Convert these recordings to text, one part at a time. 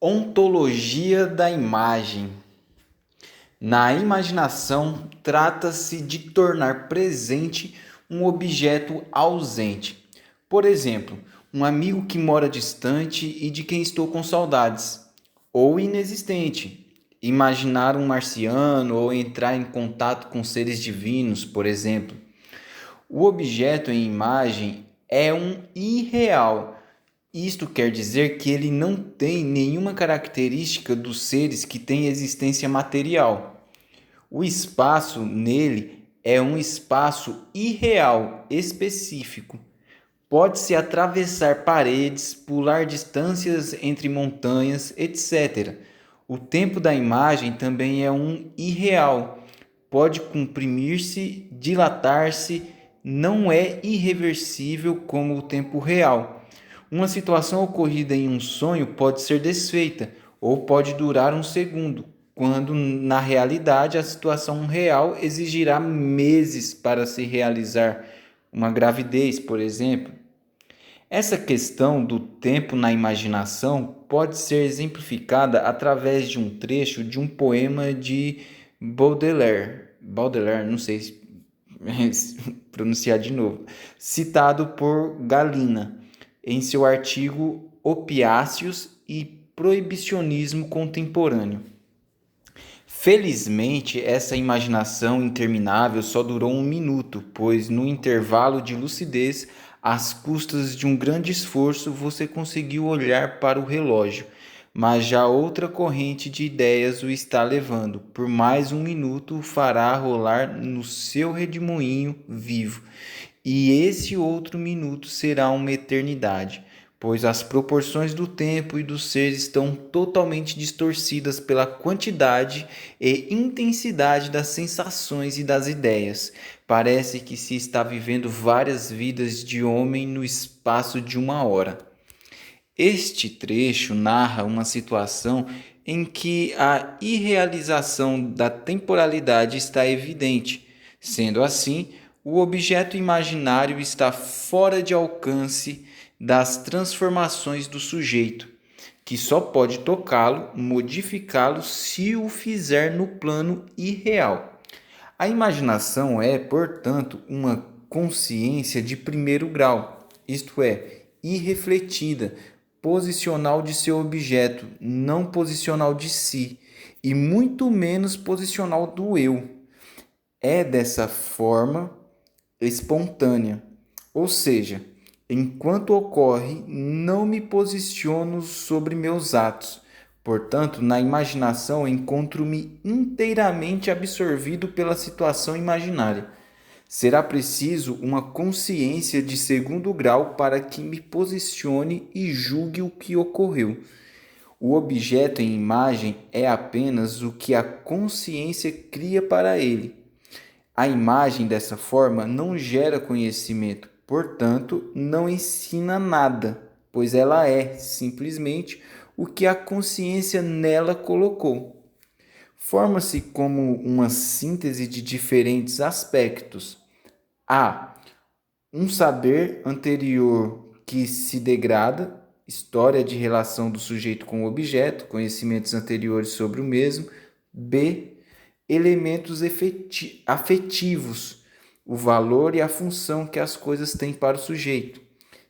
Ontologia da imagem. Na imaginação, trata-se de tornar presente um objeto ausente. Por exemplo, um amigo que mora distante e de quem estou com saudades, ou inexistente. Imaginar um marciano ou entrar em contato com seres divinos, por exemplo. O objeto em imagem é um irreal. Isto quer dizer que ele não tem nenhuma característica dos seres que têm existência material. O espaço nele é um espaço irreal, específico. Pode-se atravessar paredes, pular distâncias entre montanhas, etc. O tempo da imagem também é um irreal. Pode comprimir-se, dilatar-se, não é irreversível como o tempo real. Uma situação ocorrida em um sonho pode ser desfeita ou pode durar um segundo, quando na realidade a situação real exigirá meses para se realizar, uma gravidez, por exemplo. Essa questão do tempo na imaginação pode ser exemplificada através de um trecho de um poema de Baudelaire. Baudelaire, não sei pronunciar de novo, citado por Galina em seu artigo Opiáceos e Proibicionismo Contemporâneo. Felizmente, essa imaginação interminável só durou um minuto, pois no intervalo de lucidez, às custas de um grande esforço, você conseguiu olhar para o relógio, mas já outra corrente de ideias o está levando. Por mais um minuto o fará rolar no seu redemoinho vivo, e esse outro minuto será uma eternidade, pois as proporções do tempo e do ser estão totalmente distorcidas pela quantidade e intensidade das sensações e das ideias. Parece que se está vivendo várias vidas de homem no espaço de uma hora. Este trecho narra uma situação em que a irrealização da temporalidade está evidente. Sendo assim, o objeto imaginário está fora de alcance das transformações do sujeito, que só pode tocá-lo, modificá-lo se o fizer no plano irreal. A imaginação é, portanto, uma consciência de primeiro grau, isto é, irrefletida, posicional de seu objeto, não posicional de si, e muito menos posicional do eu. É dessa forma espontânea, ou seja, enquanto ocorre, não me posiciono sobre meus atos. Portanto, na imaginação encontro-me inteiramente absorvido pela situação imaginária. Será preciso uma consciência de segundo grau para que me posicione e julgue o que ocorreu. O objeto em imagem é apenas o que a consciência cria para ele. A imagem, dessa forma, não gera conhecimento, portanto, não ensina nada, pois ela é simplesmente o que a consciência nela colocou. Forma-se como uma síntese de diferentes aspectos. Há um saber anterior que se degrada, história de relação do sujeito com o objeto, conhecimentos anteriores sobre o mesmo. B. Elementos afetivos, o valor e a função que as coisas têm para o sujeito.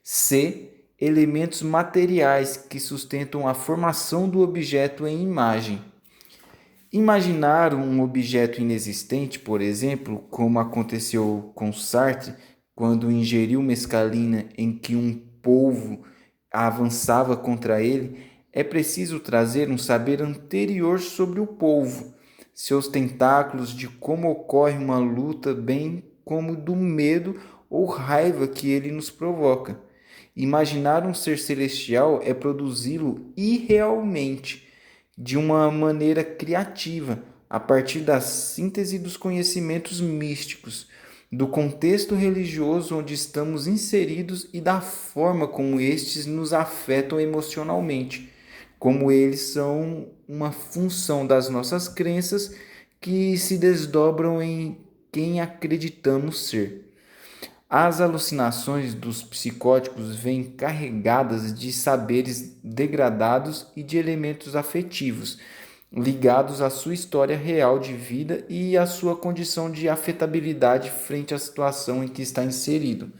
C. Elementos materiais que sustentam a formação do objeto em imagem. Imaginar um objeto inexistente, por exemplo, como aconteceu com Sartre, quando ingeriu mescalina em que um polvo avançava contra ele, é preciso trazer um saber anterior sobre o polvo, seus tentáculos, de como ocorre uma luta, bem como do medo ou raiva que ele nos provoca. Imaginar um ser celestial é produzi-lo irrealmente, de uma maneira criativa, a partir da síntese dos conhecimentos místicos, do contexto religioso onde estamos inseridos e da forma como estes nos afetam emocionalmente, como eles são uma função das nossas crenças que se desdobram em quem acreditamos ser. As alucinações dos psicóticos vêm carregadas de saberes degradados e de elementos afetivos, ligados à sua história real de vida e à sua condição de afetabilidade frente à situação em que está inserido.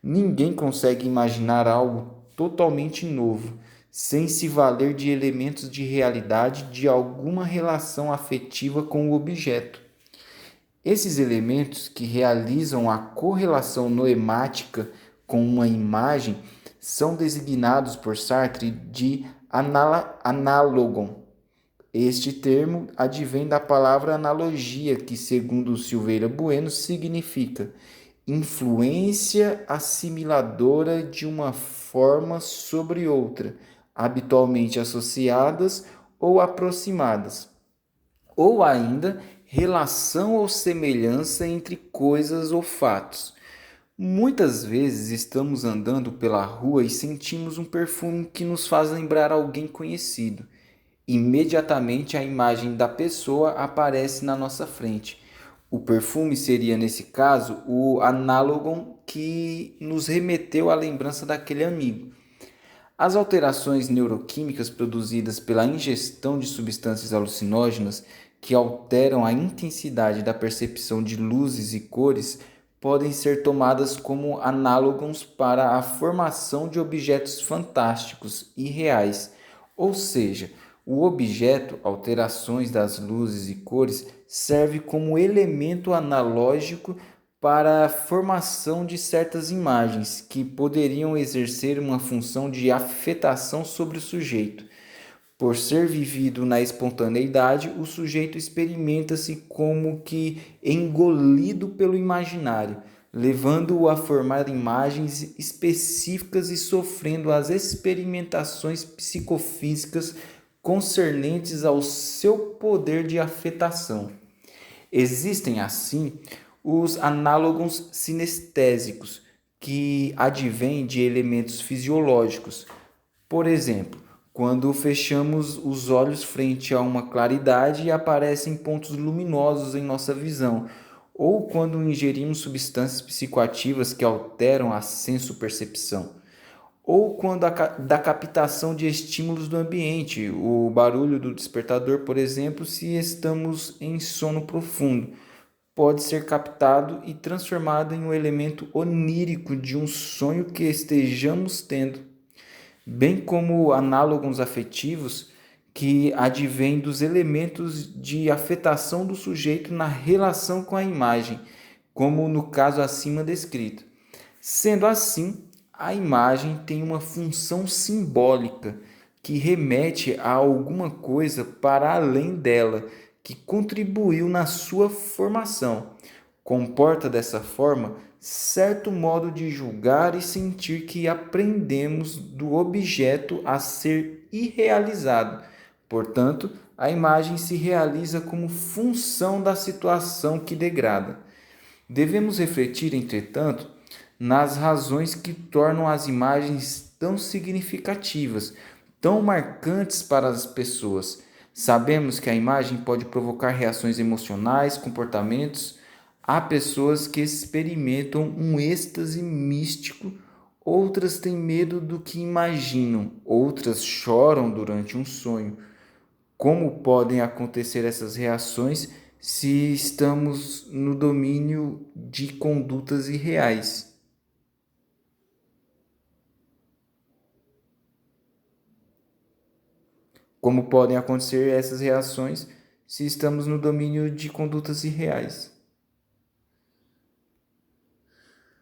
Ninguém consegue imaginar algo totalmente novo, sem se valer de elementos de realidade de alguma relação afetiva com o objeto. Esses elementos que realizam a correlação noemática com uma imagem são designados por Sartre de análogon. Este termo advém da palavra analogia, que, segundo Silveira Bueno, significa influência assimiladora de uma forma sobre outra, habitualmente associadas ou aproximadas, ou ainda relação ou semelhança entre coisas ou fatos. Muitas vezes estamos andando pela rua e sentimos um perfume que nos faz lembrar alguém conhecido. Imediatamente a imagem da pessoa aparece na nossa frente. O perfume seria, nesse caso, o análogo que nos remeteu à lembrança daquele amigo. As alterações neuroquímicas produzidas pela ingestão de substâncias alucinógenas que alteram a intensidade da percepção de luzes e cores podem ser tomadas como análogos para a formação de objetos fantásticos e reais, ou seja, o objeto, alterações das luzes e cores, serve como elemento analógico para a formação de certas imagens que poderiam exercer uma função de afetação sobre o sujeito. Por ser vivido na espontaneidade, o sujeito experimenta-se como que engolido pelo imaginário, levando-o a formar imagens específicas e sofrendo as experimentações psicofísicas concernentes ao seu poder de afetação. Existem, assim, os análogos sinestésicos, que advêm de elementos fisiológicos. Por exemplo, quando fechamos os olhos frente a uma claridade e aparecem pontos luminosos em nossa visão, ou quando ingerimos substâncias psicoativas que alteram a senso-percepção, ou quando da captação de estímulos do ambiente, o barulho do despertador, por exemplo, se estamos em sono profundo, pode ser captado e transformado em um elemento onírico de um sonho que estejamos tendo, bem como análogos afetivos que advêm dos elementos de afetação do sujeito na relação com a imagem, como no caso acima descrito. Sendo assim, a imagem tem uma função simbólica que remete a alguma coisa para além dela, que contribuiu na sua formação. Comporta dessa forma certo modo de julgar e sentir que aprendemos do objeto a ser irrealizado. Portanto, a imagem se realiza como função da situação que degrada. Devemos refletir, entretanto, nas razões que tornam as imagens tão significativas, tão marcantes para as pessoas. Sabemos que a imagem pode provocar reações emocionais, comportamentos. Há pessoas que experimentam um êxtase místico, outras têm medo do que imaginam, outras choram durante um sonho. Como podem acontecer essas reações se estamos no domínio de condutas irreais? Como podem acontecer essas reações se estamos no domínio de condutas irreais?